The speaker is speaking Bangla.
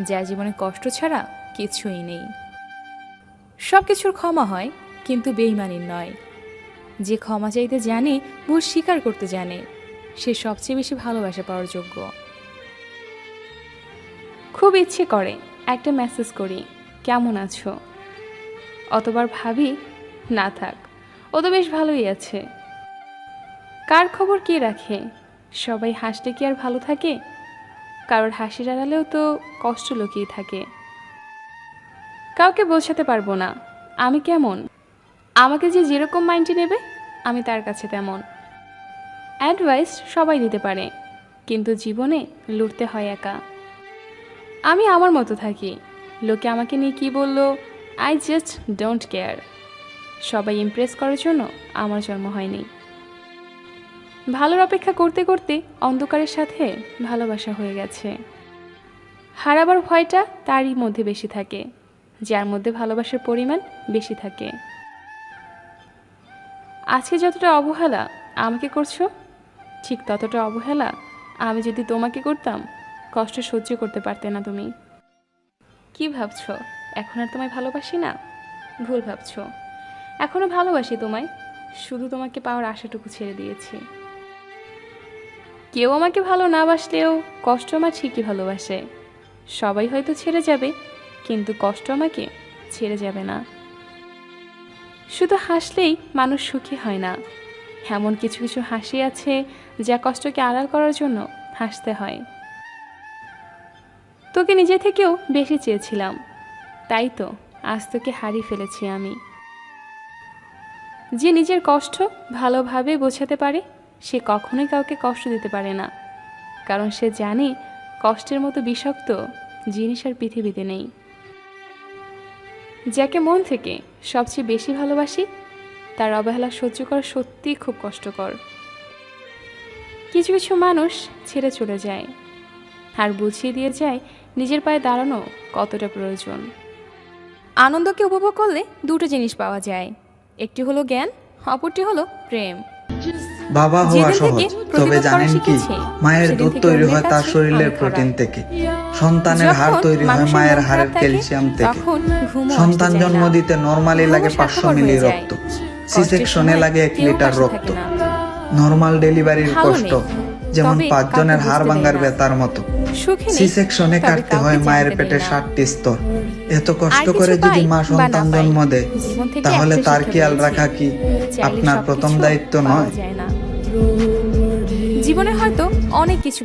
যার জীবনে কষ্ট ছাড়া কিছুই নেই। সব কিছুর ক্ষমা হয়, কিন্তু বেইমানির নয়। যে ক্ষমা চাইতে জানে, ভুল স্বীকার করতে জানে, সে সবচেয়ে বেশি ভালোবাসা পাওয়ার যোগ্য। খুব ইচ্ছে করে একটা মেসেজ করি, কেমন আছো? অতবার ভাবি, না থাক, ও তো বেশ ভালোই আছে। কার খবর কে রাখে? সবাই হাসলে কি আর ভালো থাকে? কারোর হাসির আড়ালেও তো কষ্ট লুকিয়ে থাকে। কাউকে বোঝাতে পারবো না আমি কেমন। আমাকে যে যেরকম মাইন্ডে নেবে, আমি তার কাছে তেমন। অ্যাডভাইস সবাই দিতে পারে, কিন্তু জীবনে লড়তে হয় একা। আমি আমার মতো থাকি, লোকে আমাকে নিয়ে কী বললো, আই জাস্ট ডোন্ট কেয়ার। সবাই ইমপ্রেস করার জন্য আমার জন্ম হয়নি। ভালোর অপেক্ষা করতে করতে অন্ধকারের সাথে ভালোবাসা হয়ে গেছে। হারাবার ভয়টা তারই মধ্যে বেশি থাকে, যার মধ্যে ভালোবাসার পরিমাণ বেশি থাকে। আজকে যতটা অবহেলা আমাকে করছো, ঠিক ততটা অবহেলা আমি যদি তোমাকে করতাম, কষ্ট সহ্য করতে পারতে না তুমি। কি ভাবছো এখন আর তোমায় ভালোবাসি না? ভুল ভাবছো, এখনো ভালোবাসি তোমায়, শুধু তোমাকে পাওয়ার আশাটুকু ছেড়ে দিয়েছি। কেউ আমাকে ভালো না বাসলেও কষ্ট আমার ঠিকই ভালোবাসে। সবাই হয়তো ছেড়ে যাবে, কিন্তু কষ্ট আমাকে ছেড়ে যাবে না। শুধু হাসলেই মানুষ সুখী হয় না, এমন কিছু কিছু হাসি আছে যা কষ্টকে আড়াল করার জন্য হাসতে হয়। তোকে নিজে থেকেও বেশি চেয়েছিলাম, তাই তো আজ তোকে হারিয়ে ফেলেছি আমি। যে নিজের কষ্ট ভালোভাবে বোঝাতে পারে, সে কখনোই কাউকে কষ্ট দিতে পারে না, কারণ সে জানে কষ্টের মতো বিষাক্ত জিনিস আর পৃথিবীতে নেই। যাকে মন থেকে সবচেয়ে বেশি ভালোবাসি, তার অবহেলা সহ্য করা সত্যিই খুব কষ্টকর। কিছু কিছু মানুষ ছেড়ে চলে যায়, আর বুঝিয়ে দিয়ে যায় নিজের পায়ে দাঁড়ানো কতটা প্রয়োজন। আনন্দকে উপভোগ করলে দুটো জিনিস পাওয়া যায়, একটি হলো জ্ঞান, অপরটি হলো প্রেম। বাবা হওয়া সহজ, তবে জানেন কি, মায়ের দুধ তৈরি হয় তার শরীরের প্রোটিন থেকে, সন্তানের হাড় তৈরি হয় মায়ের হাড়ের ক্যালসিয়াম থেকে। সন্তান জন্ম দিতে নরমালি লাগে 500 মিলি রক্ত, সি সেকশনে লাগে 1 লিটার রক্ত। নরমাল ডেলিভারির কষ্ট যেমন 5 জনের হাড় ভাঙার ব্যথার মতো, সি সেকশনে কাটতে হয় মায়ের পেটে 7টি স্তর। এত কষ্ট করে যদি মা সন্তান জন্ম দেয়, তাহলে তার খেয়াল রাখা কি আপনার প্রথম দায়িত্ব নয়? জীবনে হয়তো অনেক কিছু